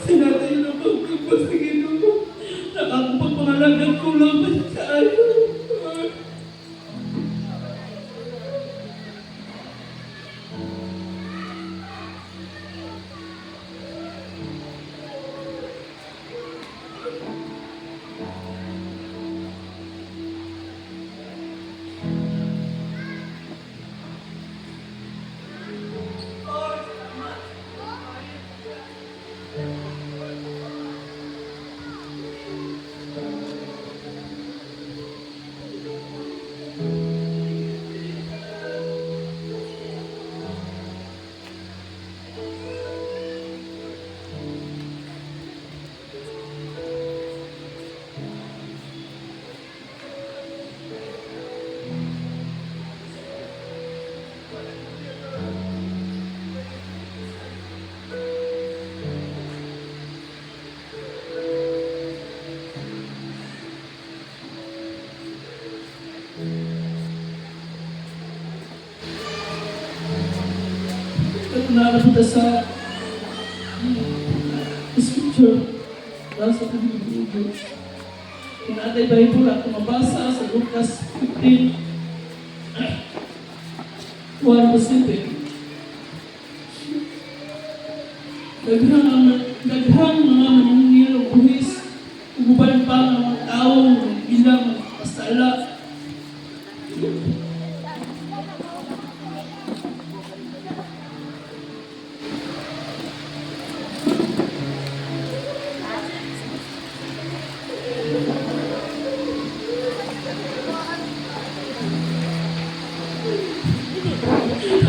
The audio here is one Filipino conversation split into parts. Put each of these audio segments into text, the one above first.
Sinabi yun ang pagpagpas na Ginoo. Nakakapagpangalagan ko lang ba sa ayo. Nakapunta sa scripture nasa Panginoon Diyos. Kung natin Bible at mabasa sa Lucas 15, 1-7. Daghang mga manunggil o buhis, uguban pa ng mga tao ng ilang pasala.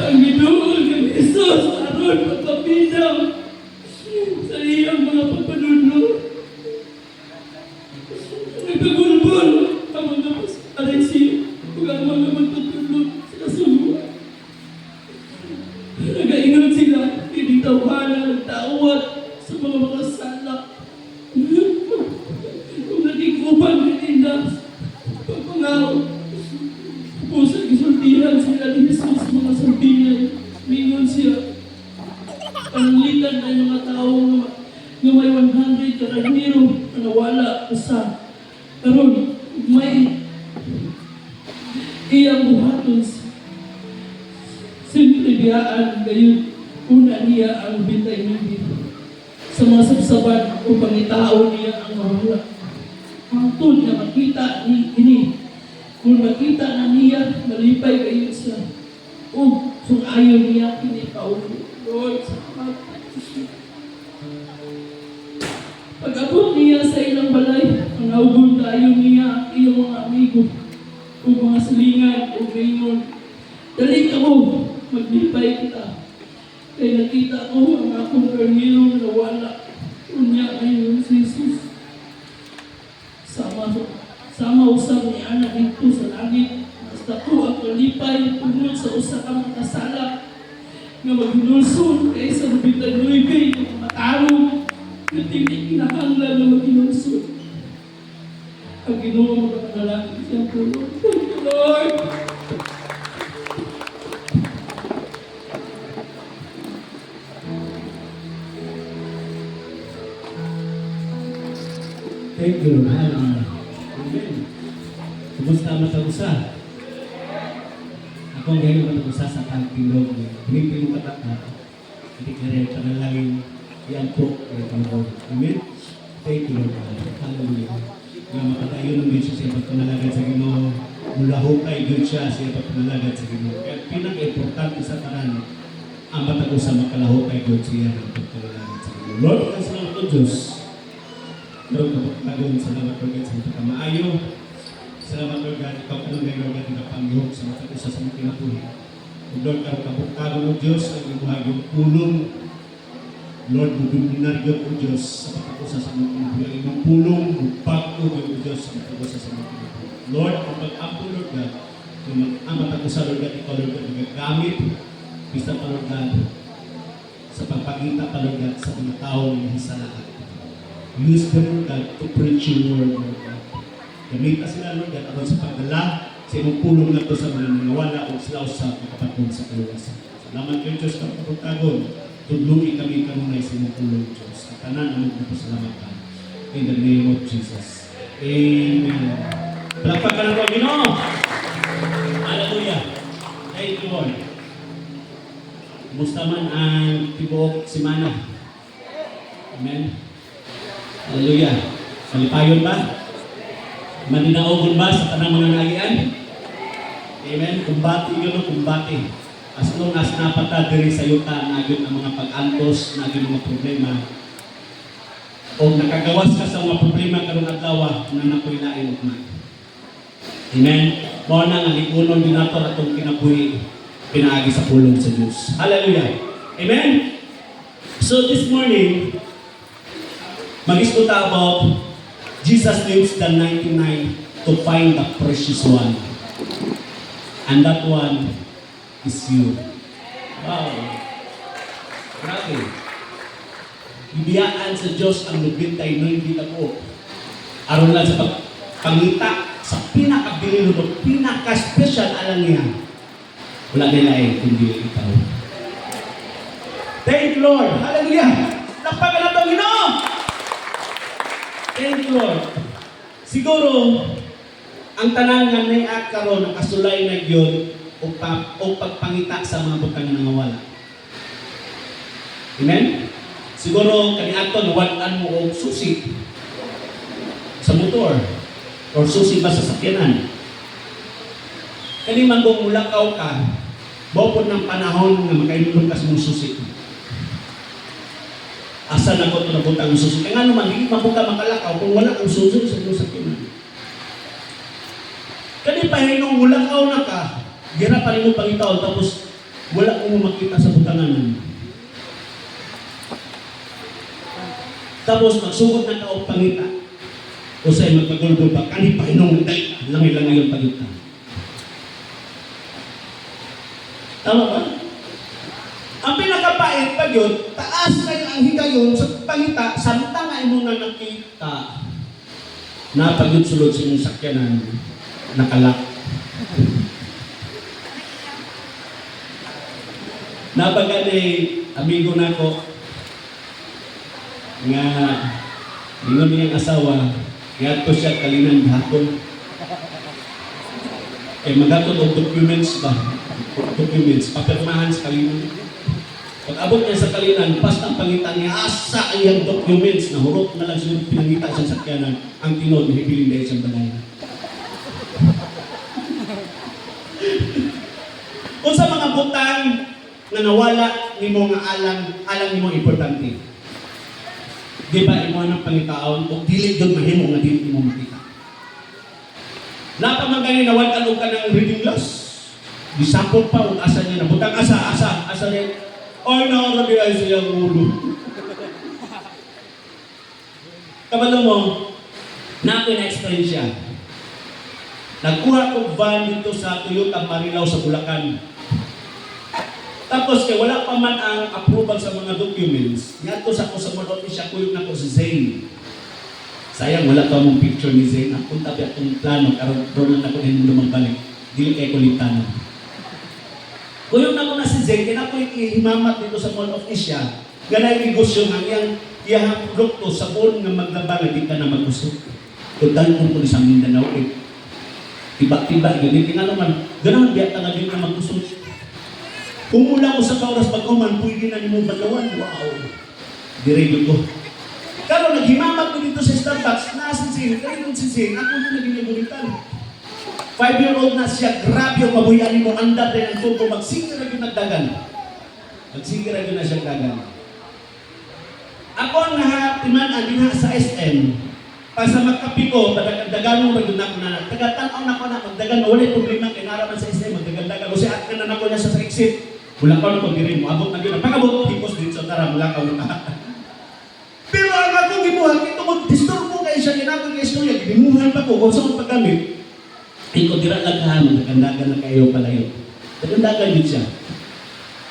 Ang Ginoo ng Hesus aron pagpapinaw sa iyang mga pagpanunod. Nagkagulbol ang mga pasalaysi ug ang mga magtutulog sa kasulungan. Nagaingon sila, hindi tawhanan ng tawad sa mga sala. Kung naging uban ng indas, pagpangaw. Pusa gisultihan sila ni Jesus sa mga sampingan. Mingon siya, pananglitan ay mga tao nga may 100 karanghero na nawala usa. Karon may iyang buhaton simple biyaan gayon una niya ang bintay nindi sa mga sabsaban o pangitao niya ang mawala. Hangtod na makita ni ini. Kung makita na niya, malipay kayo siya. O, kung ayaw niya, hindi pa ulo. Lord, salamat. Pag-abot niya sa ilang balay, ang naubon tayo niya, iyong mga amigo, o mga salingan, o gayon. Dali ka mo, maglipay kita. Kaya nakita ko ang akong karniro na nawala. Unya ngayon si Jesus. Sama usab ni anak dito sa langit. Basta ko ang kalipay tungod sa usa ka mga kasala nga maghinulson kaysa mabitan nuibay ng matarong na hindi kinahanglan na maghinulson. Ang Ginoo magkakalangit siyang tulong. Thank you, Lord! Thank you, Lord. Amen. Kumusta matagusa? Ako ngayon matagusa sa pagpilog. Pinipin mo katakat. Hindi ka rin panalangin iangkok ng Panginoon. Amen? Thank you, Lord. Hallelujah. Nga makatayo ng Diyos siya pagpanalagad sa Ginoo. Mula hukay Diyos siya pagpanalagad sa Ginoo. Kaya pinag-importante sa tanan ang matagusa makalahukay Diyos siya pagpanalagad sa Ginoo. Lord, ang salamat ng Diyos. Lord, kapagpagod, salamat Lord God sa mga pagkamaayo. Salamat Lord God, ikaw ka nung Lord God, nagpapangyok sa mga isa sa mga kinapuhin. Lord, kapagpagod mo Diyos, ang imuhag yung pulong. Lord, mudunaryo po Diyos sa pagkakusa sa mga kinapuhin. Imong pulong, mupagod mo Diyos sa pagkakusa sa mga kinapuhin. Lord, ang pag-apo Lord God, ang matakusa Lord God, ikaw Lord God, nagagamit, bisa pa Lord God, sa pagpagita pa Lord God, sa mga tao na hisalaan. Use them, Lord God, to preach your word, Lord God. Gamita sila, Lord God, aron sa pagdala sa imong pulong na ito sa mga nangawala o sila usap na kapatid sa kaluwasan. Salamat kayo, Diyos, kapagpagtagon. tudlungi kami kanunay sa imong pulong, Diyos. At tanan ang magpasalamatan. In the name of Jesus. Amen. Palakpakan ang Ginoo. Hallelujah. Thank you, Lord. Kumusta man ang tibuok simana? Amen. Hallelujah. Malipayon ba? Maninaogon ba sa tanang mga nagian? Amen. Kumbati yun o kumbati. As long as napata diri sa yuta, nagyon ang mga pag-antos, nagyon ang mga problema. O nakagawas ka sa mga problema karong adlaw na nakoy lain ug man. Amen. Mao na nga likunon din nato atong kinabuhi pinaagi sa pulong sa Dios. Hallelujah. Amen. So this morning, mag-iskuta about Jesus leaves the 99 to find the precious one. And that one is you. Wow. Grabe. Ibiyaan sa Diyos ang 99 ako. Aron lang sa pangita sa pinakabilin o pinaka-special alam niya. Wala nila kundi ikaw. Thank you, Lord. Hallelujah. Nakpagan na itong Ginoo. Thank you, Lord. Siguro, ang tanangan na karon ang kasulay na yun o pagpangita sa mga butang na nangawala. Amen? Siguro, kaniato, nawalan mo o susi sa motor or susi ba sa sakyanan. Kani man kung mulakaw ka, bopod ng panahon na makainulong ka sa mong susi. Asa na ko ito nabutang ang susi. Kaya nga naman, hindi mabuka makalakaw kung wala kang susi sa mong sakyanan. Kani pa hinong mulakaw na ka, gira pa rin mo pangitaw, tapos wala kong makita sa butanganan. Tapos magsugod na ka o pangita. O sa'yo magpaguldo pa, kani pa hinong langay-langay yung pangita. Tama ba? Ang pinakapait pa yun, taas kayo ang higayon sa pangita, samtang ay mo na nakita na pag sulod sa inyong sakyanan, nakalak. Nabaga ni amigo na ko nga ingon niyang asawa, yato siya kalinan hapon. Maghatod og documents ba? Documents, papirmahan sa kalinan. Pag abot niya sa kalinan, basta ang pangitan niya, asa iyang documents na hurot na lang siya pinangita sa sakyanan, ang tinod, hibilin dahil sa balay. Kung sa mga butang na nawala ni mo nga alang ni mo importante. Di ba imo ng pangitaon o dili doon mahimo nga dili mo makita. Napamagani nawala ka ng reading loss. Disapot pa ug asa niya na butang asa niya. Ay na di ay siyang ulo. Kabalo mo, na experience siya. Nagkuha ko van dito sa Toyota Marilao sa Bulacan. Tapos kaya wala pa man ang approval sa mga documents. Ngadto sa ko sa mall office siya kuyog na ko si Zane. Sayang wala pa mong picture ni Zane. Ang tabi atong plano karon doon na ko din lumagbalik. Dili kay kulitano. Kuyog na ko na si Zane kaya ko ihimamat dito sa mall office siya. Ganay negosyo nga iyang produkto sa buon nga maglaba nga di ka na magusok. Total kung ko sa Mindanao tiba-tiba yun. Hindi nga naman, gano'n biya nga din na magkusot. Kung mula ko sa kauras pag-uman, pwede na ni mo balawan. Wow! Diredo ko. Karo, naghimamat ko dito sa Starbucks, nasinsin, kaya kung sinsin, ako na naging nabunitan. 5-year-old na siya, grabe yung mabuyan mo, andar rin ang turbo, magsigir na yung nagdagan. Magsigir na siya dagan. Ako ang nahatiman din sa SM, Pasa magkapi ko, dagan mo rin ako na, tagatanaw na ko na, magdagan, wala problema, kinaraman sa SM, magdagan-dagan, o siya at na ko niya sa exit. Wala ka na kung dirin mo, abot na gina, pag-abot, hipos din sa tara, wala ka muna. Pero ang akong gibuhat, ito mag-disturbo kayo siya, ginagod kayo siya, gimuhan pa ko, kung saan paggamit, ikaw dira lang ka, magdagan na kayo palayo. Dagan-dagan din siya.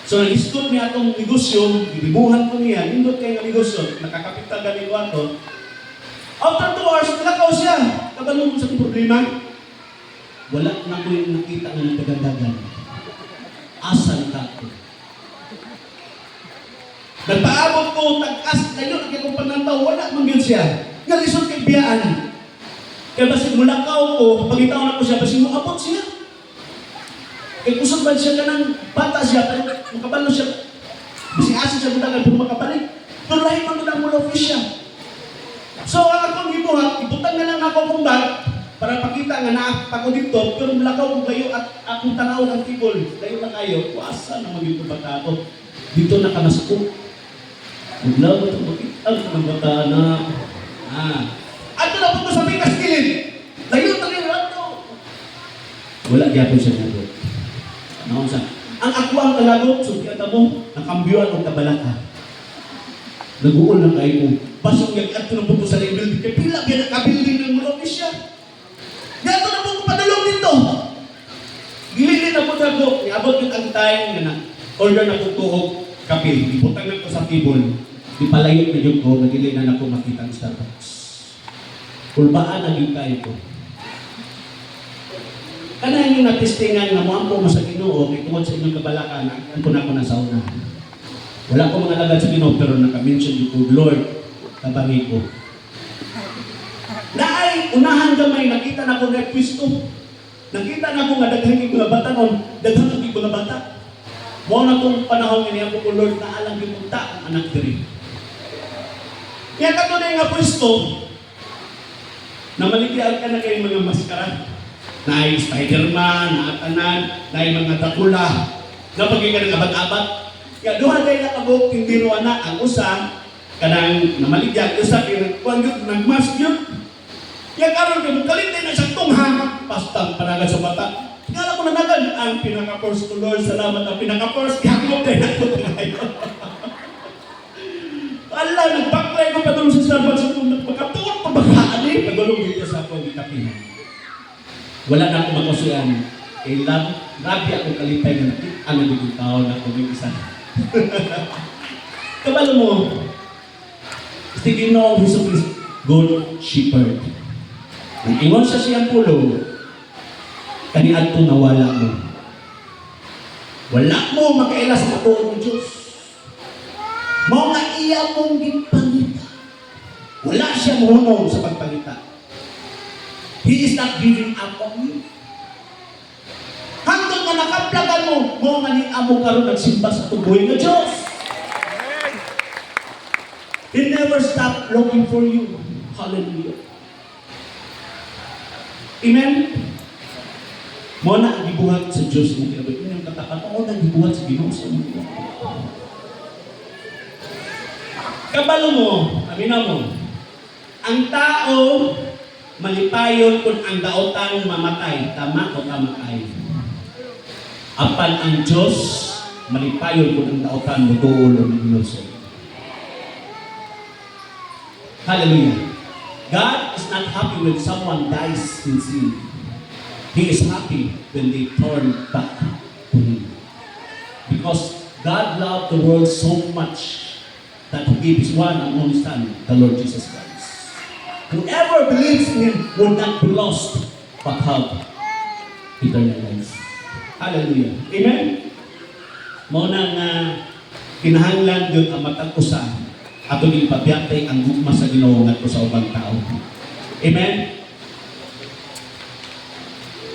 So, nag-istot niya itong negosyo, gibuhan ko niya, nindot kayo ng negosyo, nakakapital galing ko ako. After 2 hours, nalakaw siya. Kabalong sa problema, wala na ko yung nakita ng nagdagan-dagan. Asal ka ko. Nagpaabot ko, tag-as, layo, nakikong panantaw, wala man yun siya. Nalisod kay biyaan. Kaya basi mulakaw ko, pagitaw na ko siya, basi mo abot siya. Kaya kusog ba siya ka ng bata siya, pero makabalo siya. Basi asin siya budagan, pero makabalik. Pero lahi man doon ang mula siya. So, ang akong gibuhat, ibutang na lang ako kung bag, para pakita nga na ako dito, pero mulakaw kong layo at akong tanaw ng tibol. Layo na kayo, kuasa na magiging bata ako. Dito na ka nasuko. Maglaw ito, makita ka ng bata na. Ato na po sa pikas kilid. Layo na kayo ato. Wala gyapon siya nga doon. Ano sa? Ang ako ang talagot, so kaya mo, nakambiyuan o kabalaka. Nag-uol na kayo mo. Pasok yung ato na po sa building. Kaya pila, yan nakabuilding ng mga ofisya. Gato na po padalong dito. Gilili na po na po. Iabot yung ang time na order na po tuhog kape. Ibutang na ko sa table. Di palayo na yung ko. Nagili na ako makita ang Starbucks. Ulbaan na yung kayo ko. Kanahin yung natistingan na mo sa Ginoo, kay tungod sa inyong kabalakan, ang po na ako nasa una. Wala ko mga lagad sa Ginoo, pero naka-mention yung po, Lord, tabangi ko. Naay, unahan gamay, nakita na ko na Kristo. Nakita na ko nga daghang yung mga bata noon, daghang yung mga bata. Mo na kong panahon nga niya ko, Lord, naalang yung punta ang anak diri. Kaya ka na yung Kristo, na maligyan ka na kayong mga maskara. Naay Spider-Man, naatanan, naay mga Dracula, na pagkikan ng abat-abat. Kaya doon kayo nakabuk, hindi ruwa na ang usa, kanang namaligyan, usa kayo nagmask yun. Kaya karoon ka, mukalit na siyang tunghang, pastang panagad sa bata. Kaya ko nanagad, ang pinaka-first to Lord, salamat ang pinaka-first, kaya mo tayo na ito ngayon. Ala, nagbaklay ko pa doon sa Starbucks, magkatuon pa bakaan eh, pagulong dito sa akong ikapihan. Wala na akong makasuyan. Eh, labi akong kalipay na nakita na digong tao na ako may isa. Kabalo mo, Ginoo ang Hesus Kristo, good shepherd. Nang ingon sa siyang pulo, kaniad ko nawala mo. Wala mo makailas sa tuon ng Diyos. Mao nga iya mong gipangita. Wala siya mohunong sa pagpangita. He is not giving up on you. Hanggang na nakaplagan mo nga ni amo karon nagsimba sa tuboy ng Diyos. He never stopped looking for you. Hallelujah. Amen? Mo na ang gibuhat sa Diyos mo kinabuhi. Ini ang katakan, mo na ang gibuhat sa Ginoo sa mga. Kabalo mo, amina mo, ang tao malipayon kung ang daotang mamatay, tama o tamatay. Apan ang Diyos, malipayon kung ang daotang mutuol o nagluso. Hallelujah. God is not happy when someone dies in sin. He is happy when they turn back to Him. Because God loved the world so much that He gave His one and only Son, the Lord Jesus Christ. Whoever believes in Him will not be lost, but have eternal life. Hallelujah. Amen? Muna nga kinahanglan yun ang matag usa ato din pabiyatay ang gugma sa Ginoo ngadto sa ubang tao. Amen?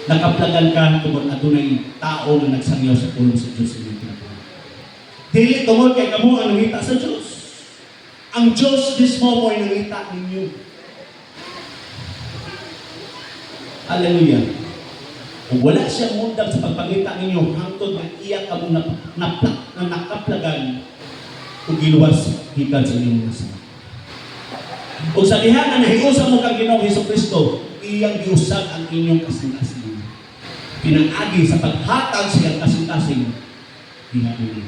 Nakaplagan ka tungod adunay tao na nagsangyaw sa pulong sa Diyos sa inyong kinabuhi. Dili tungod kay kamo ang nangita sa Diyos. Ang Diyos mismo mo ay nangita ninyo. Hallelujah. Kung wala siyang mundang sa pagpangita ninyo, hangtod na iyak ka mong nakaplagan kung giluwas hikan sa inyong nasa. Kung sa diha na nahiusa mo kang Ginoong Hesukristo, iyang giusag ang inyong kasing-kasing. Pinang-agi sa paghatag sa iyang kasing-kasing, ginagawa.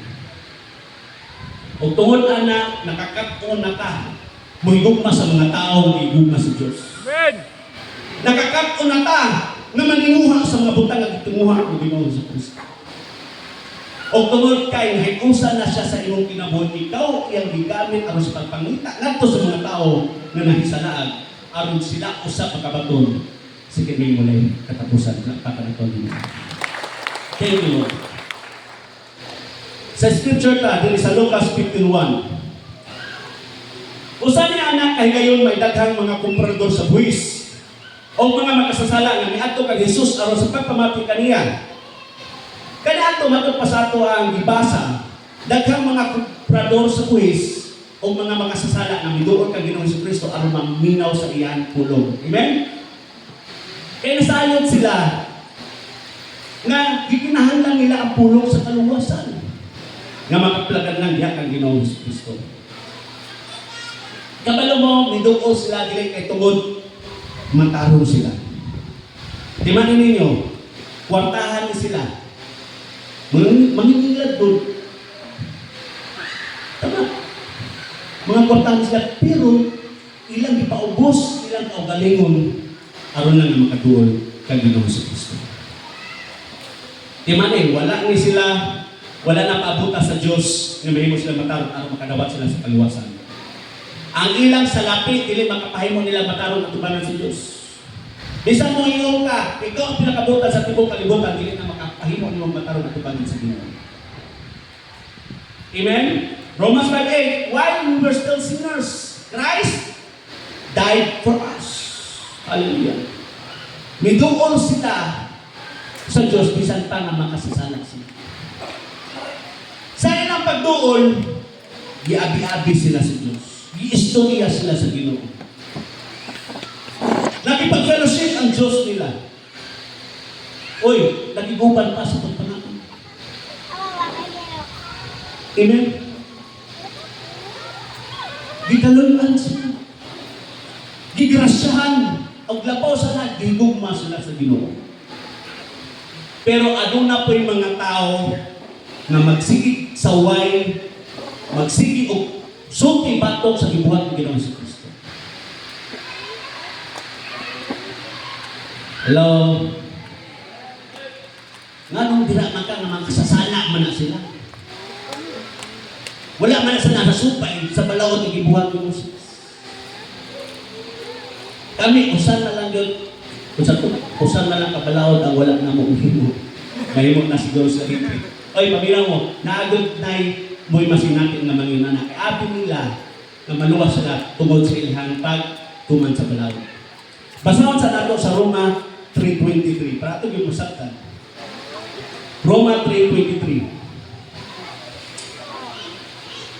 O tungod na nakakatun na ka, muhigugma sa mga tao, muhigugma sa Diyos. Amen! Nakakatun na ka, na maninguha sa mga butang at itunguha ng Ginoo sa Kristo. O tungod kay nahiusa na siya sa imong kinabuhi, ikaw iyang gigamit aron sa pagpangita ngadto sa mga tao na nahisalaag aron sila usa pagkabaton sa kini mulay katapusan na pakanaton nila. Thank you, Lord. Sa scripture ta diri sa Lucas 15:1. Usa ni anak kay gayon may daghang mga komprador sa buwis o mga makasasala nga miadto kang Hesus aron sa pagpamati kaniya. Kaniadto matud pa sa ato ang gibasa, daghang mga komprador sa buwis o mga makasasala nga miduol kang Ginoong Jesucristo aron maminaw sa iyang pulong. Amen. Kaya nasayod sila nga gikinahanglan nila ang pulong sa kaluwasan nga makaplagan lang diha kang Ginoong Jesucristo. Kabalo mo, miduol sila dili kay tungod matarong sila. Di man ninyo, kwartahan ni sila. Mangingilad doon. Tama. Mga kwartahan sila, pero ilang ipaubos, ilang kaugalingon, aron lang ang makaduol kang Ginoong Jesucristo. Di man wala ni sila, wala na paabuta sa Diyos, nga mahimo sila matarong aron makadawat sila sa kaluwasan. Ang ilang salapi, dili makapahimo nila matarong at tubanan sa Diyos. Bisan mo iyong ka, ikaw ang pinakabutan sa tibok kalibutan, dili na makapahimo niyong matarong at tubanan sa Diyos. Amen? Romans 5:8, while we were still sinners, Christ died for us. Hallelujah. Miduol sila sa Diyos, bisan pa nga makasasala sila. Sa ilang pagduol, giabi-abi sila sa Diyos. Giistorya sila sa Ginoo. Nakipag-fellowship ang Diyos nila. Oy, nagiguban pa sa pagpanahon. Amen? Gidalunan sila. Gigrasyahan. Ang labaw sa lahat, gigugma sila sa Ginoo. Pero aduna po yung mga tao na magsigit sa way, magsigit o sulti batok sa gibuhat ng Ginoong Jesucristo. Hello? Nga nung dira man ka nga makasasala man na sila. Wala man na sa nasupay sa balawod ng gibuhat ng Moses. Kami, usan na lang yun. Usan na lang kabalawod ang wala na mo uhimo. Mahimo na siguro sa rin. Oy, pabirang mo, naagod na mo'y masinatin na mangina na kay atin nila na maluwas sila tungod sa ilhang pagtuman sa balawod. Basahon sa nato sa Roma 3:23. Para ito yung masaktan. Roma 3:23.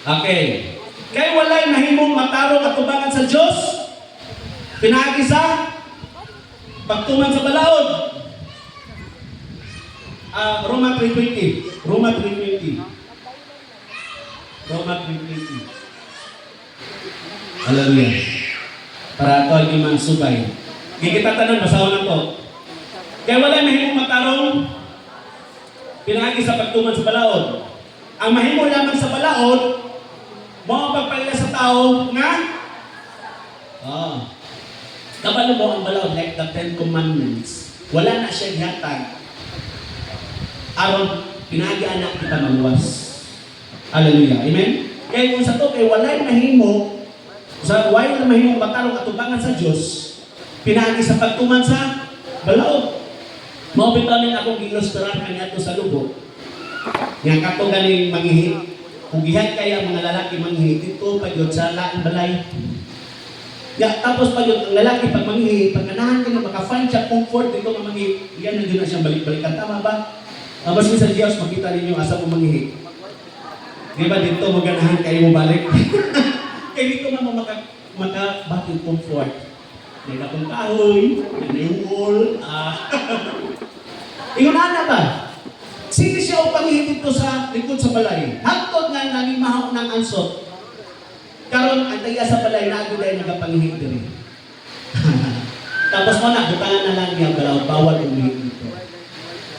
Okay. Kay walay nahimong matarong at tubangan sa Diyos, pinaagi sa pagtuman sa balawod. Roma 3:20. Roma 3:20. Roma 3:20. Hallelujah. Para ito ay imang subay. Kikita tanan, basahon na to. Kaya wala mahimong matarong pinagi sa pagtuman sa balaod. Ang mahimo lamang sa balaod, mga pagpalila sa tao nga kabalo mo ang balaod like the 10 Commandments. Wala na siya gihatag. Aron pinagi anak kita maluwas. Hallelujah. Amen? Kaya kung sa to, kay walay mahimo, sa walay na mahimong matarong atubangan sa Diyos, pinagi sa pagtuman sa balaod. Maupit namin akong ilustrahan kanya ito sa lubog. Nga kato galing mangihi. Kung gihan kaya mga lalaki mangihi, dito pa yun sa laking balay. Tapos pa yun, ang lalaki pag mangihi, pag ganahan ka na maka-find siya comfort dito mangihi, yan na na siyang balik-balikan. Tama ba? Mas sa Diyos, makita ninyo asa mo mangihi. Di ba dito maganahan kayo mo balik? Kaya dito mo maka-battle comfort. May nakong kahoy, may wall. Ingunahan na ba? Sige siya o pangihit dito sa likod sa balay. Hagtod nga nangimahaw ng ansot. Karon ang taga sa balay na ako dahil nagapangihit din. Tapos mo na, butangan na lang niya balaw, bawal umihit dito.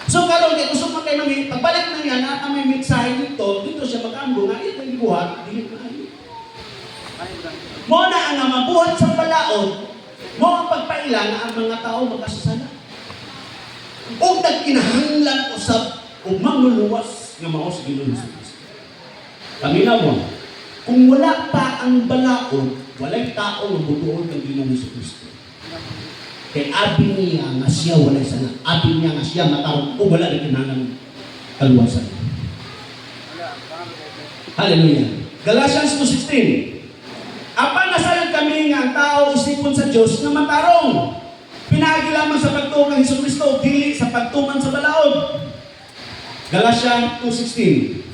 So karon kay gusto mo kayo manghihit, pagbalik na niya na may mensahe dito siya mag-ambo nga ito yung buhat, dili na ayo. Mo na ang mabuhat sa balaod, mo ang pagpaila na ang mga tao magkasasala. O nagkinahanglan usab o mangluluwas nga mao sa Ginoong Jesucristo. Kami na mo, kung wala pa ang balaod, walay tao nga butuon ng Ginoong Jesucristo. Kay abi niya nga siya walay sana. Abi niya nga siya matarong o wala na kinahanglan kaluwasan. Hallelujah. Galatians 2:16. Apan tao isipon sa Dios nga matarong. Pinaagi lamang sa pagtuo kang Hesukristo, dili sa pagtuman sa balaod. Galatians 2:16.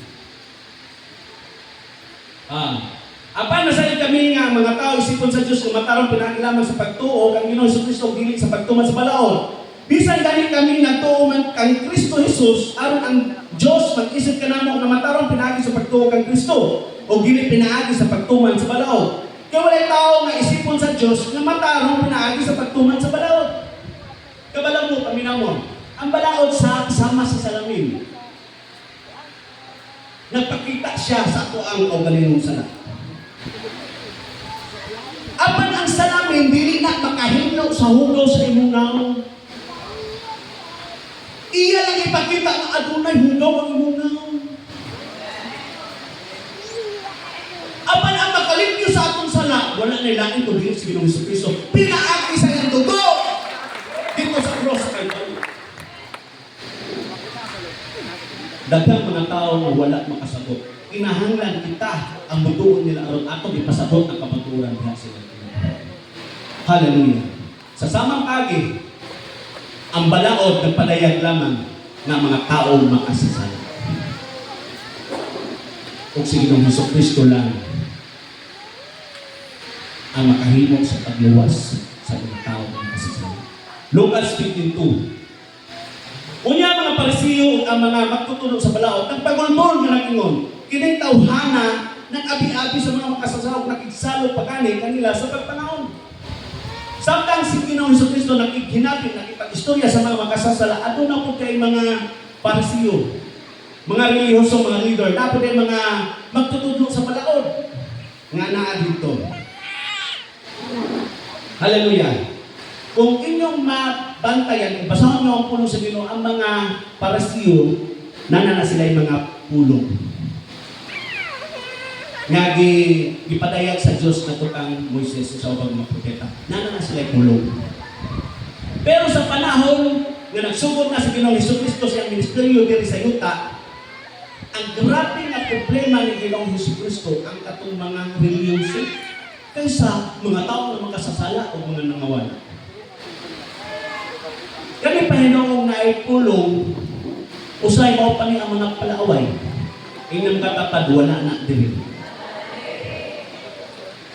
Apan nasalit kami nga mga tao isipon sa Dios nga matarong, pinaagi lamang sa pagtuo kang Ginoong Hesukristo, dili sa pagtuman sa balaod. Bisan gani kami nagtuo man kang Kristo Jesus, aron ang Dios mag-isip kanamo nga matarong, pinaagi sa pagtuo kang Kristo, o dili pinaagi sa pagtuman sa balaod. Kaya walay tao nga isipon sa Diyos nga matarong pinaagi sa pagtuman sa balaod. Kabalaw mo, paminamon, ang balaod sa sama sa salamin. Nagpakita siya sa ato ang kaugalingong sala. Apan ang salamin, dili na makahino sa hugaw sa imong naong. Iya lang ipakita na adunay hugaw ang imong naong. Apan ang makalimyo sa atong sala, wala na ilain kung dili sa Ginoong Hesukristo. Pinaagi sa iyang dugo dito sa cross kay Kalbaryo. Daghang mga tao nga wala makasagot. Kinahanglan kita ang mutuon nila aron ato ipasabot ang kapaturan diha sa Ginoo. Hallelujah. Sa samang pagi, ang balaod nagpadayag lamang ng mga taong makasasala. Kung si Ginoong Hesukristo lang ang makahimo sa pagluwas sa mga tao ng makasasala. Lucas 15:2. Unya mga Parisiyo ang mga magtutulog sa balaod, nagpagulbol nga nagingon, kining tawhana nag-abi-abi sa mga makasasala, nakigsalog pagani kanila sa pagpanahon. Samtang si Ginoong Hesukristo nakighinapit, nakipag-istorya sa mga makasasala, ato na po kay mga Parisiyo, mga relihiyosong mga leader, dapat ay mga magtutudlo sa balaod nga naa dito. Hallelujah. Kung inyong mabantayan, basahan nyo ang pulong sa Ginoo, ang mga Parisiyo, nana sila yung mga pulong. Nga gipadayag sa Diyos na tukang Moises sa ubang mga propeta. Nana sila yung pulong. Pero sa panahon nga nagsugod na si Ginoong Hesukristo sa ministeryo diri sa yuta, ang grabe na problema ni Ginoong Hesukristo ang katong mga reliyoso kaysa mga tao na makasasala o mga nangawala. Kami Panginoong na ay pulong, usay mo pa ni ang mga palaaway, inyong katapad wala na din.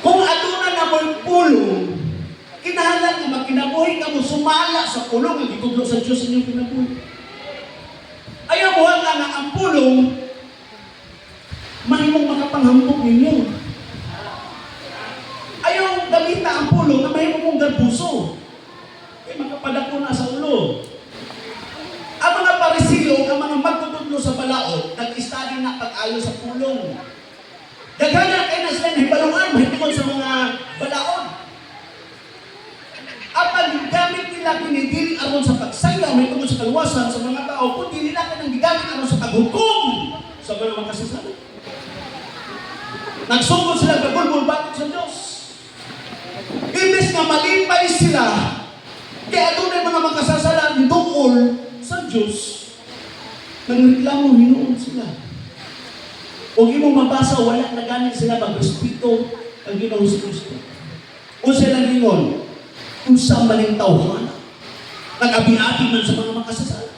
Kung aduna na mo'y pulong, kinahanglan nga magkinabuhi ka mo sumala sa pulong ang gitudlo sa Diyos inyong kinabuhi. Ayaw mo nga ang pulong, mahimong makapanghambog ninyo. Ayaw gamita ang pulong na mahimong mong garbuso. Kaya makapadako na sa ulo. Ang mga Parisiyo, ang mga magtutudlo sa balaod, nag-study na pag-ayo sa pulong. Daghanan kayo na sila nahibalungan, mahitungod sa mga balaod. At ang gamit nila kinidili aron sa pagsayaw, mahitungod sa kaluwasan sa mga tao, kundi nila ka nang gigamit aron sa paghukom sa mga makasasala. Nagsugod sila, gabulbul bakit sa Diyos. Imbes nga malipay sila, kaya doon mga makasasala ni Dukol sa Diyos, nagreklamo, hinuon sila. Kung imong mabasa, wala na ganit sila mag-respeto ang Ginoong Hesukristo. O silang gingon, kung sa maling tawhana, nag-abi-abi man sa mga makasasala.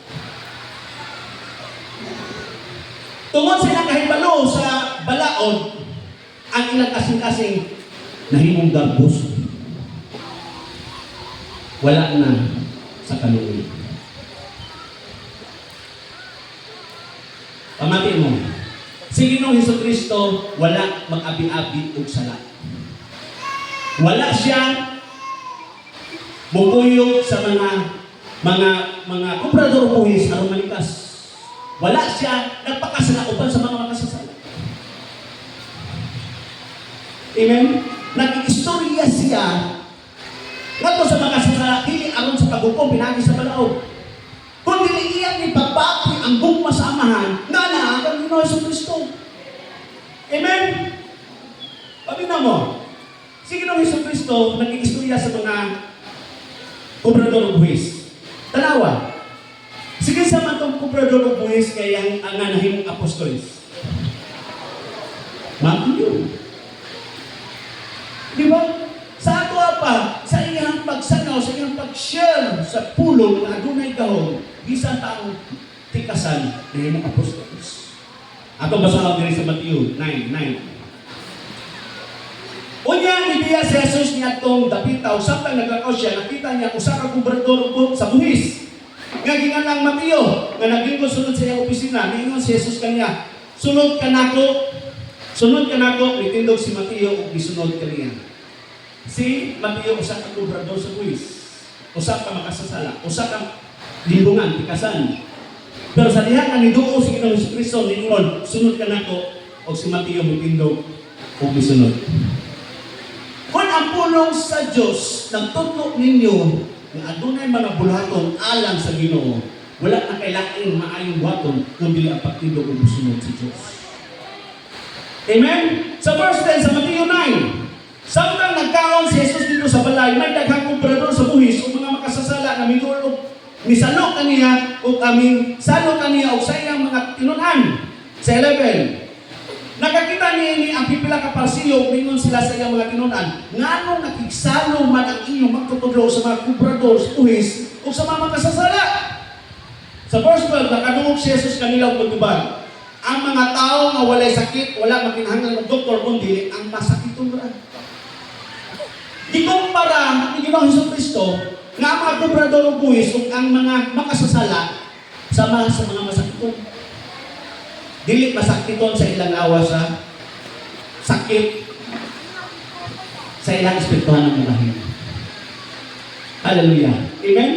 Tungod silang kahibalo sa balaod, ang ilang kasing-kasing nahimong garbos. Wala na sa kaluoy. Pamati mo, si Ginoong Hesukristo wala mag-abi-abi og sala. Wala siya mupuyog sa mga komprador buhis aron malikas. Wala siya nagpakasalaupan sa mga makasasala. Amen? Nag-istorya siya ngadto sa makasasala, dili aron sa paghukom pinagi sa balaod. Kung dili iyang ipabati ang gugma sa amahan, nga ang Ginoong Hesukristo. Amen? Pabina mo, si Ginoong Hesukristo nag-istorya sa mga komprador o buhis. Tanawa, sige sa man itong komprador o buhis kaya ang nanahimong apostolis. Matthew. Di ba? Sa ato mag-share sa pulong na adunay gahom bisan taong tikasan na himong apostolos. Ato basahan diri sa Mateo 9:9. Unya niya si Jesus niadtong dapita samtang naglakaw siya, nakita niya usa ka gobernador ug sa buhis. Nga ginganlang Mateo, nga naglingkod sunod sa iyang opisina, niingon si Jesus kaniya, sunod ka nako, nitindog si Mateo ug gisunod kaniya. Si Mateo usa ka gobernador sa buhis, usa ka makasasala, usa ka limbungan, tikasan. Pero sa diha nga niduo si Ginoong Jesucristo niingon, sunod ka nako, ug si Mateo mitindog ug gisunod. Kung ang pulong sa Diyos nagtutlo ninyo na adunay mga bulaton alang sa Ginoo, wala na kailangan maayong buhaton kung dili ang pagtindog ug musunod sa Diyos. Amen? Sa verse 10 sa Mateo 9, samtang nagkaon si Jesus dito sa balay, may daghang gobernador sa buhis o mga makasasala na migulog, misalo kaniya o salo kaniya o sa iyang mga tinunan. Sa 11, nakakita niya ang pipila ka parsiyo, mingon sila sa iyang mga tinunan, nganong nakigsalo man ang inyong magtutudlo sa mga gobernador sa buhis o sa mga makasasala. Sa verse 12, nakadungog si Jesus kanila og pagtubag. Ang mga tao nga walay sakit, wala makinahanglan ng doktor kundi ang masakitong raan. Ikumpara ni Ginoong Jesucristo nga ang mga gobernador ng buhis ug ang mga makasasala sama sa mga masakitong. Dili masakiton sa ilang awa sa sakit sa ilang espirituhan ng mulahin. Hallelujah. Amen?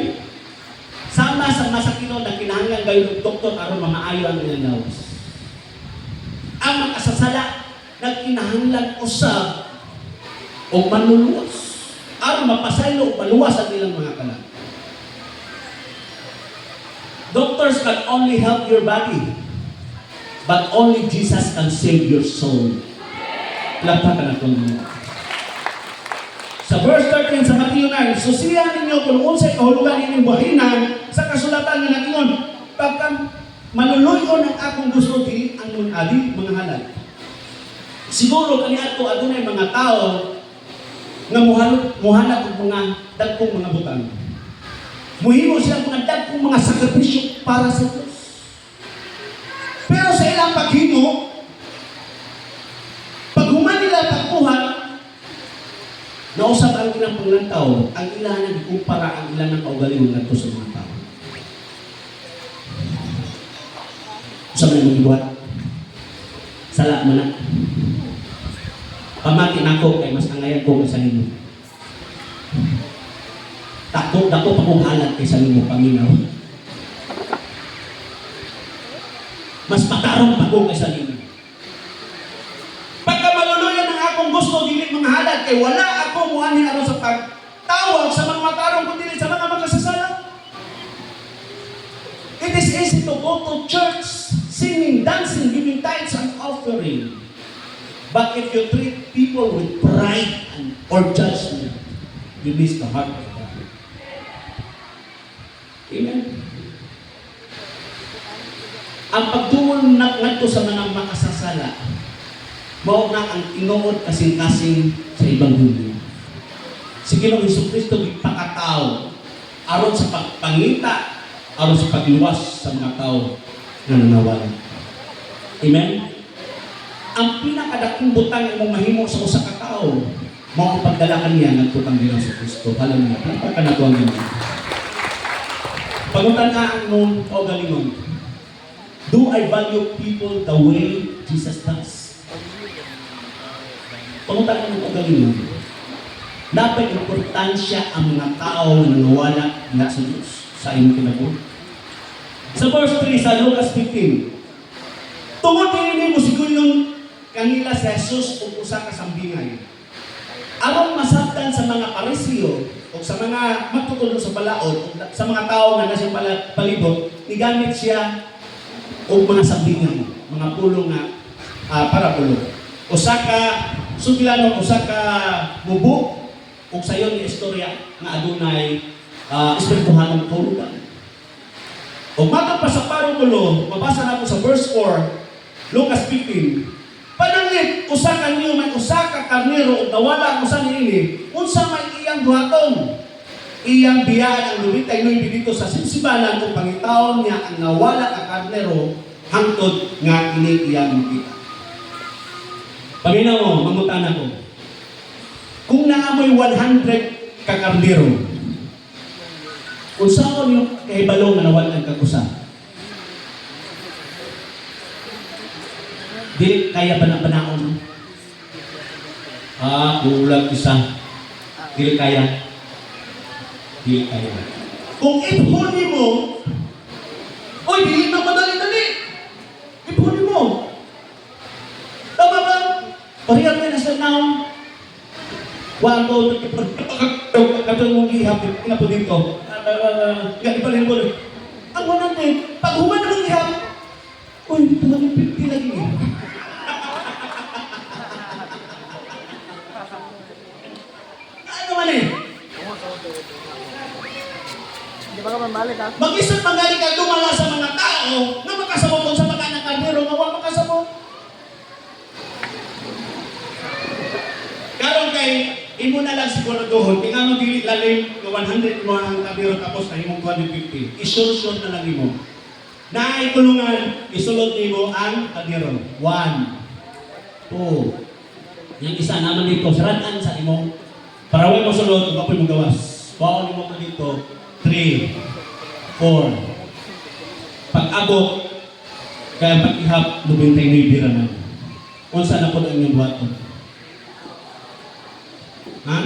Sama sa masakiton na kinahanglan gayon ng doktor aron mamaayo ang ilang lawas. Ang makasasala nagkinahanglan usab o manluluwas aron mapasaylo o maluwas ang ilang mga kalag. Doctors can only help your body, but only Jesus can save your soul. Lapakan na itong mga. Sa verse 13 sa Mateo 9, susiyan ninyo kung unsay kahulugan inyong buhahinan sa kasulatan nga nagingon, pagka manuluyon ang akong gusto dili ang adi mga halal. Siguro kaniadto adunay mga tao nga muhanap og mga dagkong mga butang. Muhimo sila mga dagkong mga sakripisyo para sa Diyos. Pero sa ilang paghimo, pag human nila pagbuhat, nausap ang ilang panglantaw, ang ilang nagkumpara ang ilang ng kaugalingon nato sa mga tao. Sa mga magbuhat, sala man na. Pamati na ako kay mas angayan ko sa inyo. Dako pa kong halat kay sa inyo paminaw. Mas matarong pa ko kaysa ninyo. Pagka maluluyan ang akong gusto, dili mga halad, kay wala ako muhanin aron sa pagtawag sa mga matarong kundi sa mga makasasala. It is easy to go to church, singing, dancing, giving tithes and offering. But if you treat people with pride or judgment, you miss the heart of God. Amen? Ang pagtuon ngadto sa mga makasasala, mao na ang tinuod kasing-kasing sa Ebanghelyo. Si Ginoong Jesucristo gipakatao aron sa pagpangita, aron sa pagluwas sa mga tao na nanawala. Amen? Ang pinakadakong butang imong mahimo sa usa ka tawo, mao ang pagdala kaniya ngadto kang Ginoong Jesucristo. Hallelujah. Pagkanato ang Ginoo. Pangutan-aan mo o galingon. Do I value people the way Jesus does? Pangutan mo o galingon. Dapat importansya ang mga tao na nanawala nga sa Diyos sa imong kinabuhi. Sa verse 3 sa Lucas 15, tungod ini mo siguro kanila sa Jesus o usa ka sambingay. Aron masabtan sa mga Parisiyo o sa mga magtutulong sa balaod o sa mga tao nga nasa palibot, igamit siya o mga sambingay, mga pulong nga parabulo. Usa ka sugilano, usa ka bubuk o sayon nga istorya nga adunay espirituhanong kahulugan. O matang pa sa parabulo, mabasa nato sa verse 4, Lucas 15. Pananglit, usa ka niyo may usa ka karnero ug nawala ang usa niini, unsa may iyang buhaton? iyang biyaan ang lumitay noy dito sa simsibanan kung pangitaon niya ang nawala ka karnero hangtod nga ini iyang makita. Panginaw mo, mangutan ako. Kung naamoy 100 ka karnero, kung saan yung kahibalo nga nawalan kakusa, di kaya ba na panaon? Kulang isa. Di kaya. Di kaya. Kung ipunin mo, oy, di na madali-dali. Ipunin mo. Tama ba? Parehang may nasa naon. Wato, katong mong ihap, ina po dito. Yan, ipalin mo. Ang wanan eh, pag human na mong ihap, uy, 250 lagi eh. Ano man eh? Hindi ba ka mamalik ha? Mag-isip magaling ka dumala sa mga tao na makasabot kung sa mga ng kardero nga wala makasabot. Karon kay imo na lang siguraduhon, kaya nga dili lalim nga 100 mo ang kardero tapos na imong 250. Isulsyon na lang imo. Na ikulungan, isulod nimo ang kardero. 1, 2. Yang isa naman dito, saradan sa imo. Para way mo sulod, kapoy mo gawas. Baon mo ko dito. 3, 4. Pag-abot, kaya pag-ihap, lubintay na ibiranan. Kung saan ako na inyong buhaton? Ha?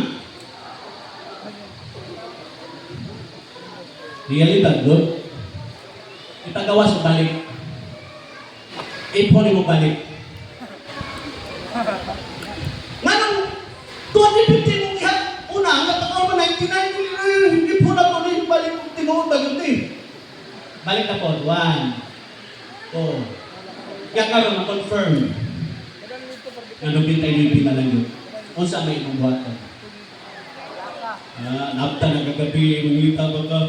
Realidad doon? Itagawas mo balik. Iponin mo balik. Manong, 250 mong ihap. Una, hanggang ako mo 99, hindi po na po rin balik kong tinuod na yun eh. Balik na po. 1, 2. Kaya karoon na-confirm. Nanubintay lipi na lang yun. Kung saan may ibang buhat ka. Napta na kagabi, mungita ba ka?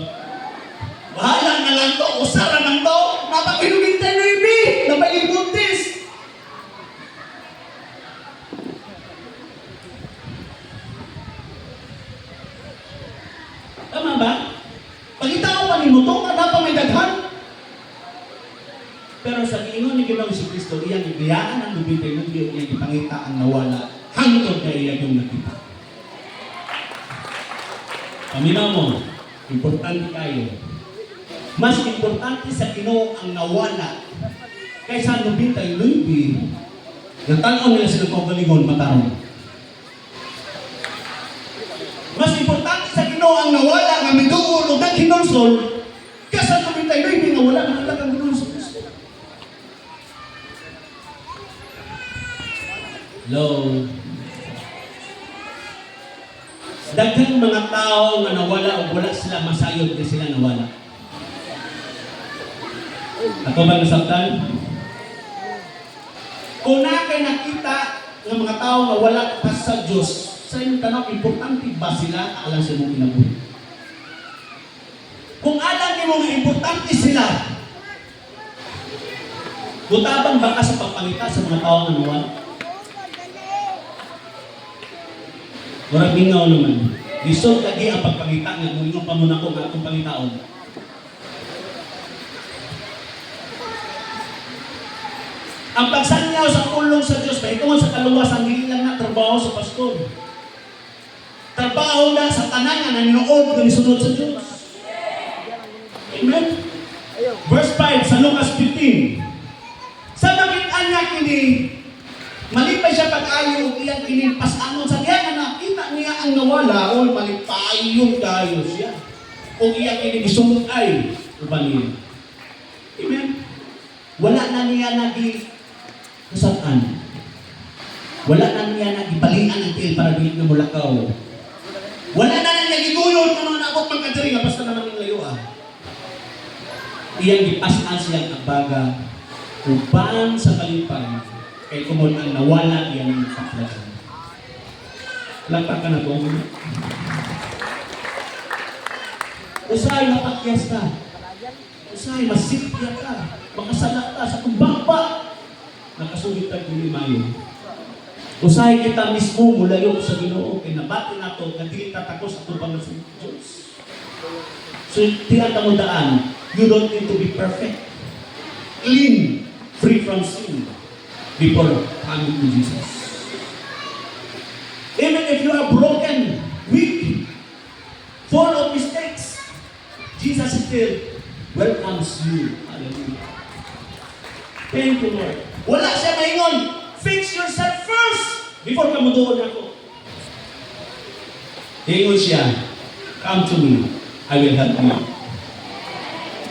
Bahala na lang to, usara lang to. Napag-inubintay lipi, napag-ibuntis. Tama ba? Pagkita ko pa ni mo to, kada pa may daghan. Pero sa giingon ni Ginoong si Kristo, iyang ibiyaan ang lubintay ng Diyos, iyang ipangita ang nawala, hangtod na iya yung nakita. Paminaw mo, importante kayo. Mas importante sa Ginoo ang nawala kaysa ang lubintay lubi. Nagtanong nila sila kaugalingon, matarong. Mas importante sa Ginoo ang nawala nga midungol o naghinulsol kaysa ang lubintay lubi nga wala na talagang ginulsol. Hello. Daghang mga tao nga nawala o wala sila masayod na sila nawala. Ako ba nasabtan? Kung na kay nakita ng mga tao nga wala pa sa Diyos, sa inyong tanong, importante ba sila alam sa imong kinabuhi? Kung alam niyo nga importante sila, butabang ba ka sa pagpangita sa mga tao nga nawala? Murag mingaw naman. Lisod lagi ang pagpangita nga kung pa muna ko nga akong pangitaon. Ang pagsanyaw sa pulong sa Diyos, mahitungod sa kaluwasan, hindi lang na trabaho sa pastor. Trabaho na sa tanan na ninood na nisunod sa Diyos. Amen? Verse 5 sa Lucas 15. Sa makita niya kini, malipay siya pag-ayo o iyang kinimpas amon sa diyan na nakita niya ang nawala o malipay yung tayo siya. O iyang kinibisumot ay uban niya. Amen? Wala na niya kasatan. Wala na niya nagibalian ang til para dili na mulakaw. Wala na niya giguyod kung ano abot magkadiri nga basta naman yung layo ah. Iyang gipasan siyang abaga uban sa kalipay kay kumon ang nawala yan ng kaplasan. Lakta ka na po. Usay mapakyas ka. Usay masipya ka. Makasalak ka sa kumbakba. Nakasulit ka kini mayo. Usay kita mismo mulayo sa Ginoo kay nabati nato nga dili tatakos ato pang sa Dios. So, tiyan ka mo daan, you don't need to be perfect. Clean, free from sin, before coming to Jesus. Even if you are broken, weak, full of mistakes, Jesus still welcomes you. Hallelujah. Thank you, Lord. Wala siya maingon. Fix yourself first before ka muduon ako. Ingon siya, come to me, I will help you.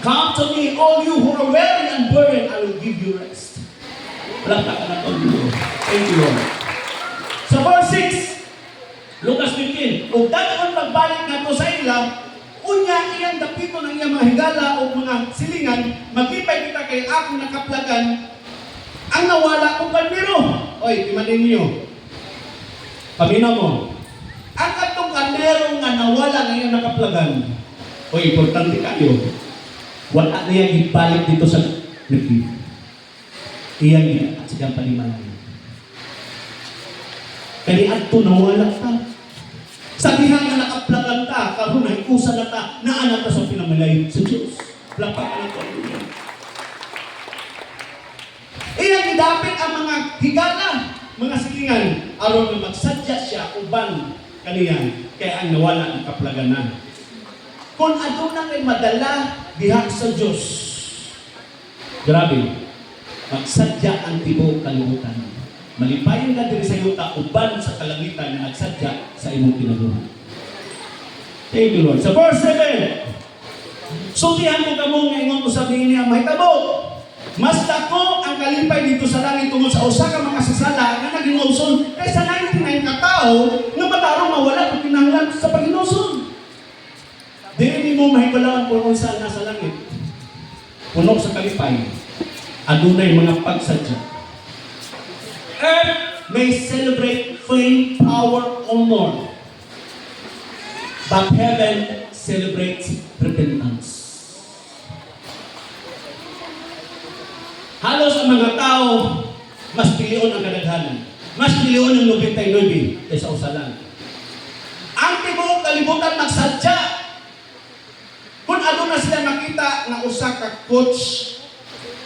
Come to me, all you who are weary and burdened, I will give you rest. Wala ka na to. Thank you, Lord. Sa verse 6, Lucas 15, o dapat pagbalik na to sa ila, unya iyang dapito ng iyang mga higala o mga silingan, maglipay kita kay akong nakaplagan, ang nawala kong kandero. Oy, timanin niyo. Paminaw mo. Ang atong kandero nga nawala ng iyang nakaplagan. Oy, importante kayo. Wala na yan ibalik dito sa nagdi. Iyan at sigang palimanan. Kaya ato nawala ka. Sabihan nga nakaplagan ka, karoon na ikusa na ka, naanak ka sa pinamalay sa Diyos. Lapakan ito. Iyan gidapit ang mga higala, mga silingan, aron na magsadya siya uban kaniyan, kaya ang nawala ang kaplaganan. Kung ano na kay madala diha sa Diyos, grabe, magsadya ang tibuok kalibutan. Malipayon ka diri sa yuta, uban sa kalangitan na nagsadya sa imong kinabuhi. Thank you, Lord. Sa verse 7, sutihan ko kamo nga ingon ko sabihin niya, mahitabo, mas dako ang kalipay dito sa langit tungod sa usa ka mga sasala nga naginulson kaysa 99 ka tao nga matarong mawala pag kinahanglan sa paginulson. Dili mo mahibalawan kung unsa nasa langit. Puno sa kalipay, adunay mga pagsadya. Earth may celebrate fame, power, honor, but heaven celebrates repentance. Halos ang mga tao, mas pilion ang kadaghanan. Mas pilion ang 99 kaysa usalan. Ang tibuok kalibutan magsadya. Kung ano na sila makita na usa ka coach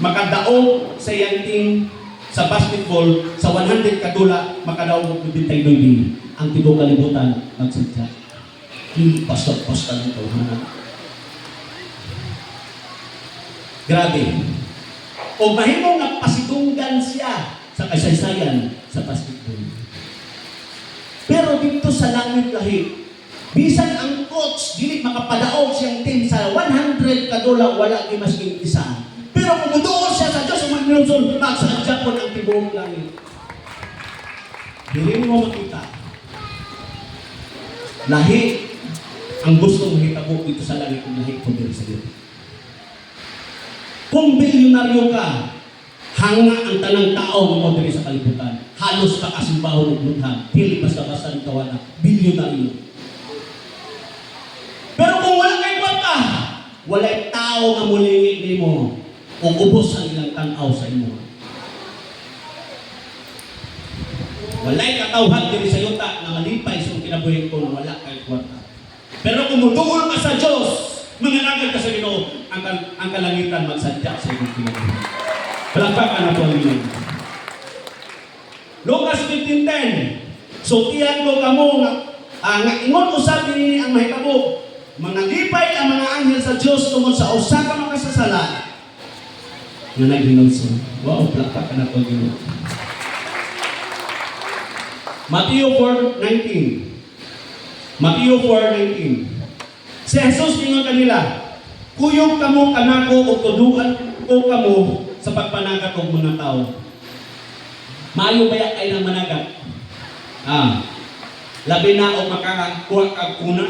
makadaog sa iyang team sa basketball sa 100 kadula makadaog og 99. Ang tibuok kalibutan magsadya. Hindi pasok-pasok ng tawhanan. Grabe. O mahimo nga pasidunggan siya sa kasaysayan sa basketball. Pero dito sa langit lahi, bisan ang coach dili makapadaog siyang team sa 100 kadula wala ni masking isa. Pero kung muduol siya sa Diyos magminulson, magsadya po ang tibuok langit. Dili mo makita. Lahi ang gusto mong hitabo dito sa langit kung lahi kung diri sa Diyos. Kung bilyonaryo ka, hanga ang tanang tao mo diri sa kalibutan. Halos ka kasimbaho ng luthan. Dili basta-basta ng tawana. Bilyonaryo. Pero kung wala kay kwanta, wala'y tao nga mulingi nimo o ubos ang ilang tanaw sa imo. Wala'y katawhan diri sa yuta na malipay sa kinabuhi ko na wala kay kwanta. Pero kung mutuol ka sa Diyos, manganagad ka sa Ginoo, ang kalangitan magsadya sa iyong kinabuhi. Palakpakan na po ang Ginoo. Lucas 15:10. So tiyan ko kamo nga ingon usab dinhi ang mahitabo. Mangalipay ang mga anghel sa Dios tungod sa usa ka makasasala. Nga naghinulson. Wow, palakpakan na po ang Ginoo. Mateo 4:19. Mateo 4:19. Si Jesus ingon kanila, kuyog kamo kanako o tuduan ko kamo sa pagpanagat og mga tao. Maayo baya kay nang managat? Labi na o makakakuha kag kuna,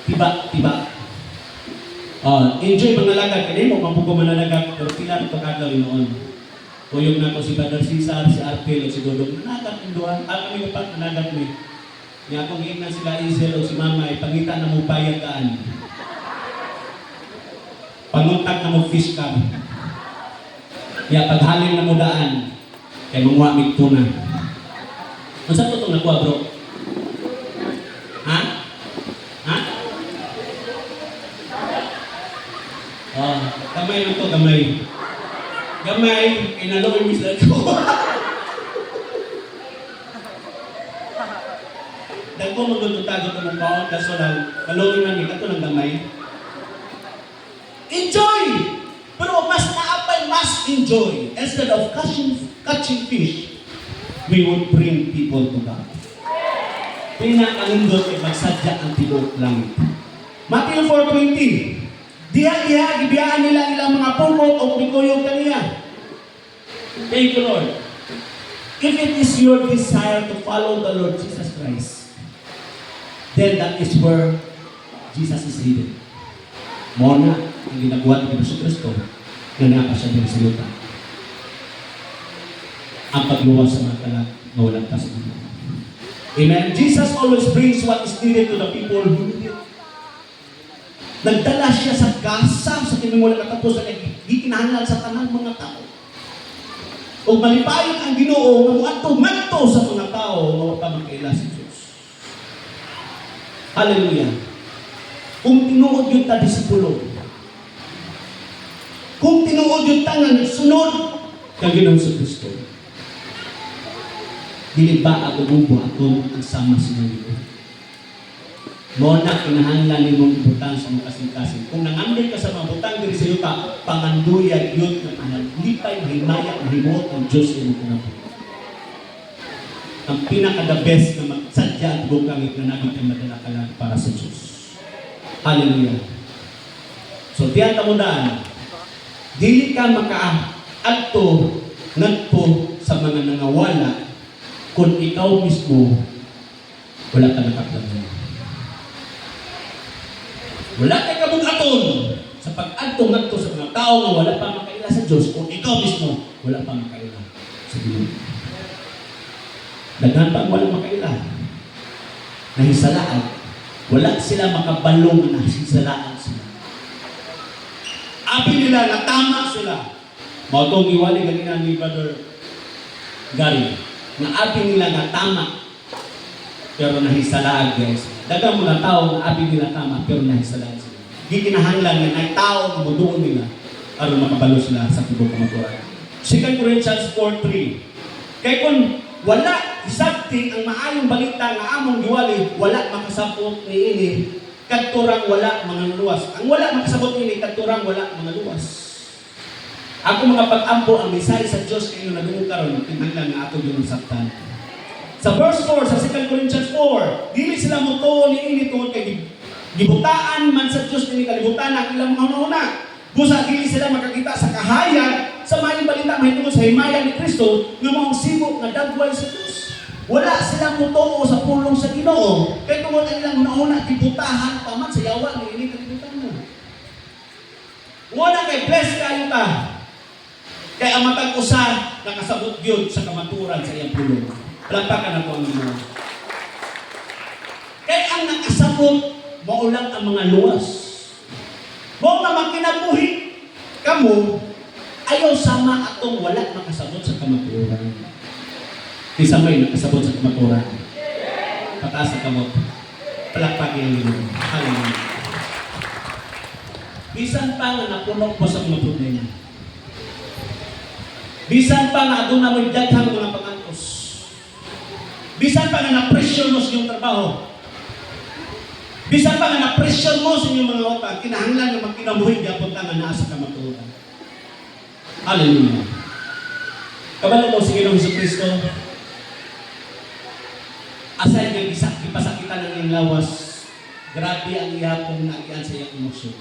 tiba. Enjoy mga lagad kani mo mabugo mananagat pero pila ito kagawin noon. Kuyog na ko si Brother Cesar, si Arpel, si Dodong managat induan, kami pa managat mi. Nga kung hingnan sila Isel o si Mama, ipangita na mo bayad kaan. Panguntak na mo fish cam. Kaya paghalin na mo daan, kay mga tuna. Ano saan ito itong nakuha, bro? Ha? ngayon ito, gamay. Gamay, inaloy misla ko. Dagko magtutago ko ng baon, kaso lang, maloy man ito ng gamay. Enjoy! Pero mas naapay, mas enjoy. Instead of catching fish, we would bring people to God. Pinakalindot ay magsadya ang tibok langit. Matthew 4:20. Diha-diha, gibiyaan nila ilang mga pulot o bikuyog kaniya. Thank you, Lord. If it is your desire to follow the Lord Jesus Christ, then that is where Jesus is hidden. Mona, ang ginagawa ni Yesu Kristo, na nakasya din sa yuta. Ang pagluwas sa mga kalat na walang kasagutan. Amen? Jesus always brings what is needed to the people who need it. Nagdala siya sa gasa sa tinimula katapos na gikinahanglan sa tanang mga tao. O malipayon ang Ginoo nga muadto sa mga tao nga wala makaila si Diyos. Hallelujah. Kung tinuod yung ta disipulo, kung tinuod yung ta nga nagsunod kang Ginoong Kristo, dili ba ako bubuhaton ang sama sa Ginoo? Mo na kinahanglan nimong ibutang sa mga kasing-kasing. Kung nangandoy ka sa mga butang diri sa yuta, panganduyan yun na panalipay, mahimaya, mahimot ang Diyos yung kinabuhi. Ang pinaka-the best na magsadya at bukangit na namin ang madalakalan para sa Diyos. Hallelujah. So, tiyan tamundaan, dili ka makaadto ngadto sa mga nangawala kung ikaw mismo wala ka nakaplanong. Wala kay kabugaton sa pag-adto ngadto sa mga tao nga wala pa makaila sa Diyos kung ikaw mismo wala pa makaila sa Ginoo. Daghan pa ang wala makaila. Nahisalaan. Wala sila makabalong na nahisalaan sila. Abi nila na tama sila. Mautong iwali ganina ni Brother Gary. Na abi nila na tama pero nahisalaan guys. Dagang mga tao na abi nila tama pero nahisalaan sila. Di kinahanglan nga ay tao na muduon nila aron makabalo sila sa tibok kamatuoran. 2 Corinthians 4:3. Kay kung wala isabti ang maayong balita nga among giwali, wala makasabot niini kadturang wala mga luwas. Ang wala makasabot niini kadturang wala mga luwas. Ako mga pag-ampo ang mensahe sa Dios kayo nadungog karon kinahanglan nga ato yung saktan. Sa verse 4 sa 2 Corinthians 4, dili sila motuo niini tungod kay gibutaan man sa Dios ni kalibutan ang ilang mga una. Busa dili sila makakita sa kahayag sa maayong balita mahitungod sa himaya ni Kristo nga maong sibok nga dagway sa Dios. Wala silang mutuo sa pulong sa Ginoo kay tungod ang ilang una gibutahan pa man sa yawa ni ini kalibutan mo. Wala kay bless kayo ta. Kay ang matag usa nakasabot gyud sa kamaturan sa iyang pulong. Palakpakan na po ang Ginoo. Kay ang nakasabot maulang ang mga luwas. Mo nga magkinabuhi kamo ayaw sama atong wala makasabot sa kamaturan. Isa may nakasabot sa kamaturan. Pataas sa kamot. Palakpakin ang Ginoo. Hallelujah. Bisan pa nga napuno po sa mga problema. Bisan pa nga doon na may daghang mga pangantos. Bisan pa nga na-pressure mo sa iyong trabaho. Bisan pa nga na-pressure mo sa inyong mga utang, kinahanglan nga magkinabuhi gyapon ta nga naa sa kamatuoran. Hallelujah. Kabalo mo sa Ginoong Jesucristo. Aside nga gipasakitan ng iyang lawas, grabe ang iyapong nagian sa iyang emosyon.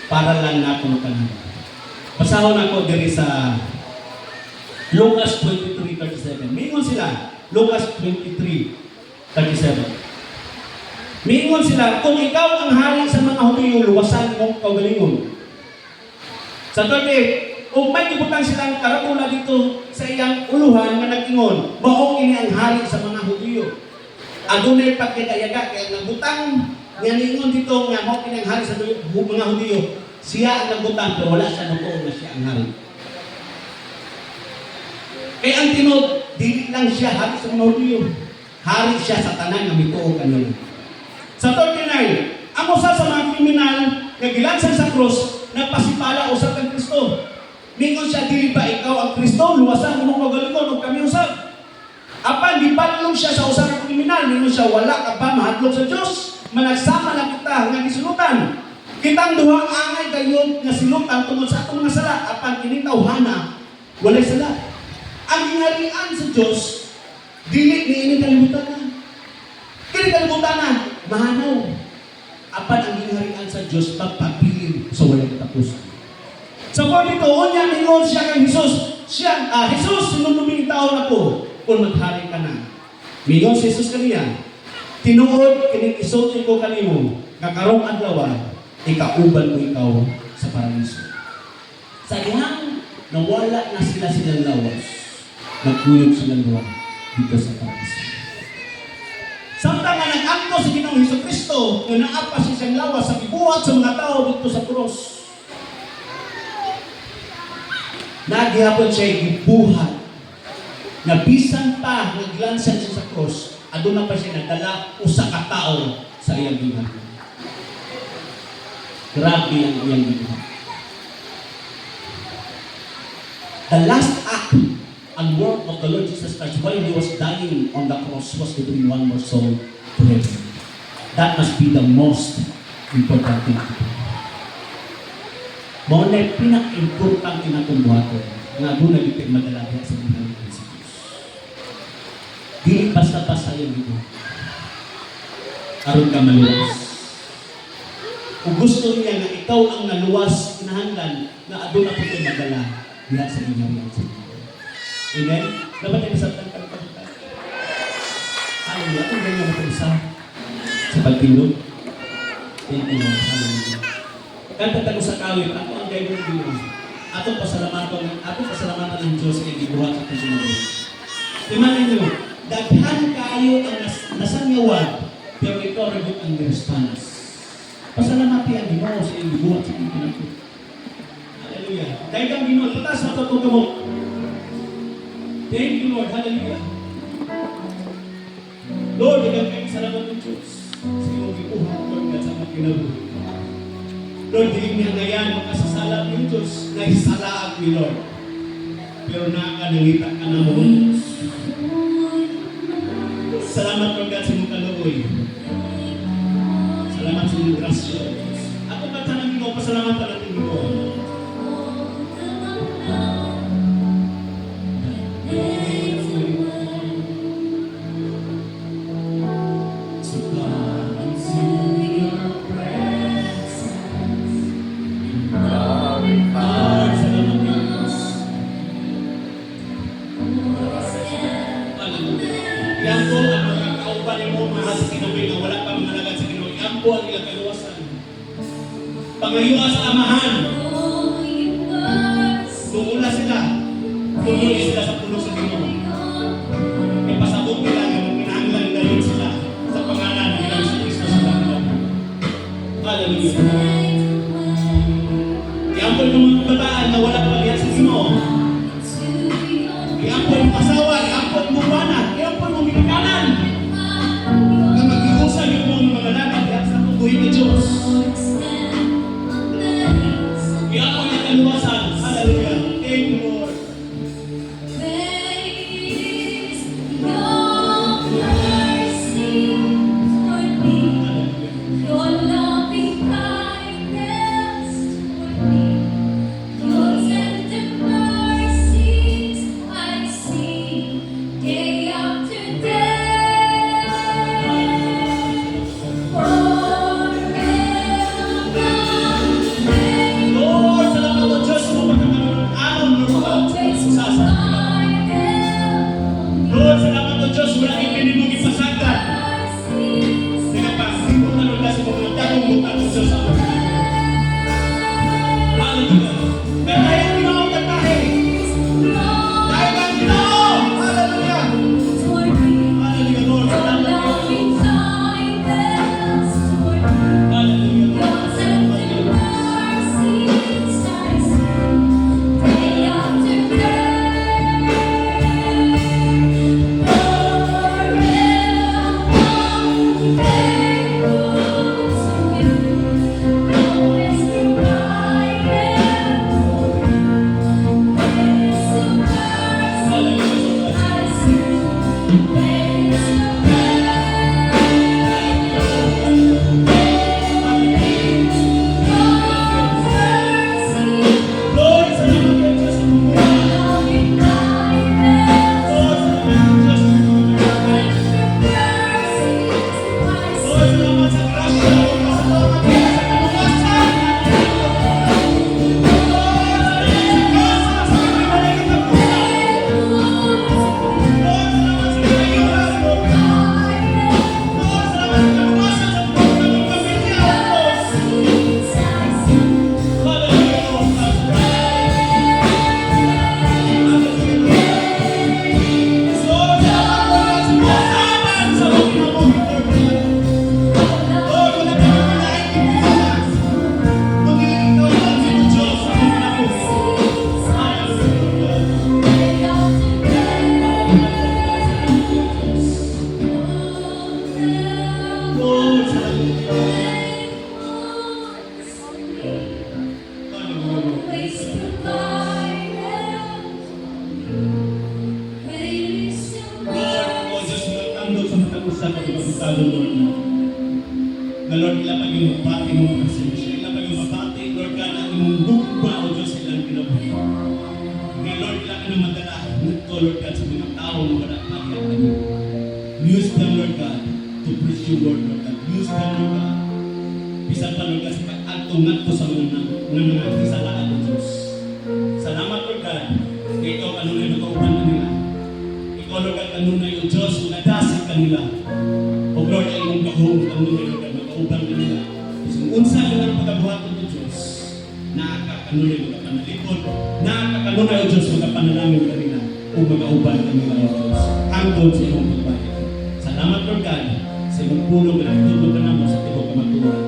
Para lang na ako kanan. Basahon ako diri sa Lucas 23:37. Mingon sila, Lucas 23:37. Mingon sila, kung ikaw ang hari sa mga Hudiyo, luwasan mong kaugalingon. Sa 38, kung may ibutang silang karatula dito sa iyang uluhan na nag-ingon, maong ini ang hari sa mga Hudiyo. Adunay pagkadayaga, kaya nabutang nga ningon dito nga maong ini ang hari sa mga Hudiyo. Siya ang nagutang, pero wala siya nutuon na siya ang hari. Kaya ang tinod, dili lang siya hari sa mga Hudiyo. Hari siya sa tanan nga mituo kanila. Sa 39, ang usa sa mga kriminal Nagilansan sa cross, nagpasipala usab kang Kristo. Mingon siya, dili ba ikaw ang Kristo? Luwasan mo mong magalingon o kami usab. Apan, di palong siya sa usang kriminal. Mingon siya, wala ka ba mahadlok sa Diyos? Managsama na kita nga gisulutan. Kitang duhang angay kayo nga silutan tungod sa atong mga sala. Apan, initawhana, walay sala. Ang gingharian sa Diyos, dili ni ini kalibutan na. Kini kalibutan na, mahanaw. Apan, ang gingharian sa Diyos, magpapilin sa walay katapusan. Sa so, 42, niya mingon siya kay Jesus. Jesus, sinunuming taon ako kung maghari ka na. Mingon si Jesus kaniya, tinuod kining isulti ko kanimo, kakarong adlaw, ikauban ko ikaw sa paraiso. Sa dihang nawala na silang lawas, nagkuyog silang luwa dito sa paraiso. Samtang nga nag-angko si Ginoong Hesukristo, na naapa siyang lawas sa gibuhat sa mga tao dito sa cross, nagihapon siya gibuhat na bisan pa naglansan siya sa cross, aduna pa siya nagdala usa ka tao sa iyang ginhawa. Grabe ang iyang ginhawa. The last act and work of the Lord Jesus Christ while He was dying on the cross was to bring one more soul to heaven. That must be the most important thing to do. Mao na pinaka-importante na itong buhaton nga doon nagipig madalagya sa ginhawa ng Diyos. Dili basta-basta yung dito. Aron ka maluwas. Kung gusto niya na ikaw ang naluwas, kinahanglan na aduna po ito madala diha sa ginhawa ng Diyos. Amen? Dapat ay nasabtan ka ng pagkakas. Hallelujah. Kung ganyan matulsa sa pagtindog. Thank you, Lord. Hallelujah. Kanta tayo sa kawit, ako ang gayong Diyos. Atong pasalamatan ng Diyos ay gibuhat at pagsumunod. Timanin niyo, daghan kayo ang nasangyawan, pero ikaw rin ang response. Pasalamati ang Ginoo sa iyong gibuhat sa iyong pinagod. Hallelujah. Dahil kang Ginoo, pataas na ito mo. Thank you, Lord. Hallelujah. Lord, dagang kayong salamat ng Diyos sa iyong gibuhat, Lord, sa mga kinabuhi. Lord, hindi niya ngayon makasasala ng Diyos, naisala ako, Lord. Pero nakanangita ka na mo. Salamat, Lord God, sa mong kaluoy. Salamat sa mong grasya. Ako ba sa nang ikaw, pasalamatan natin ito. Pangayuha sa amahan. Tuula sila. Tuloy sila sa puno sa Ginoo. Ipasabot nila yung pinahanglan galing sila sa pangalan ng Ginoo Kristo sa Panginoon. Hallelujah. Iampon ng mga kabataan na wala pa lihat sa Ginoo. Iampon yung asawa, iampon mo bana, iampon mo minikanan. Na mag-iusan yung mga lalaki at sa tubuhin ng Diyos. Iampon yung kaluwasan. Hallelujah. Thank you, Lord. Lord, salamat po Diyos sa mga pagkakaroon ng mga Lord, salamat po Diyos, wala ipinin mong ipasagad. Sige pa, hindi mo tanong na sa mga tanong mo tanong Diyos sa mga. Hallelujah. Kaya yung Ginoo, katahin. Dahil ang Ginoo. Hallelujah. Hallelujah, Lord. Salamat po. Hallelujah. Thank you. handog sa matang usa ka pagkatalo, Lord, na Lord, ila pa yung mabati mo ang pasensya. Ila pa yung mabati, Lord God, ang imong gugba o Diyos ilang kinabuhi. Kaya Lord, ila ka na madala. Nagto, Lord God, sa mga tao na wala kaya kami. Use them, Lord God, to preach your word, Lord God. Use them, Lord God. Bisan pa, Lord God, sa pag-agtungan ko sa mga kisalaan ng Diyos. Salamat, Lord God. Kaya ikaw, kanunay makauban kanila. Ikaw, Lord God, kanunay o Diyos, nadasin kanila. O Lord, ay mong kahong, kanunay, Lord God, makauban kanila. Kasi kung unsa yun ang pagkabuhaton ng Diyos, nakakakanunay magkapanalipod, nakakakanunay o Diyos magkapanalangin kanila o magkauban kanila o Diyos. Hangtod sa iyong pagbayad. Salamat, Lord God, sa iyong pulong na tutulog ka na mo sa tibok kamaturan.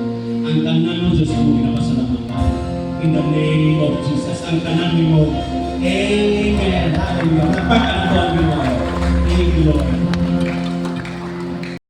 Ang tanan mo, Diyos, mo ginapasalamatan. In the name of Jesus, ang tanan mo, Amen. Hallelujah. Napakalaban mo. Thank you, Lord.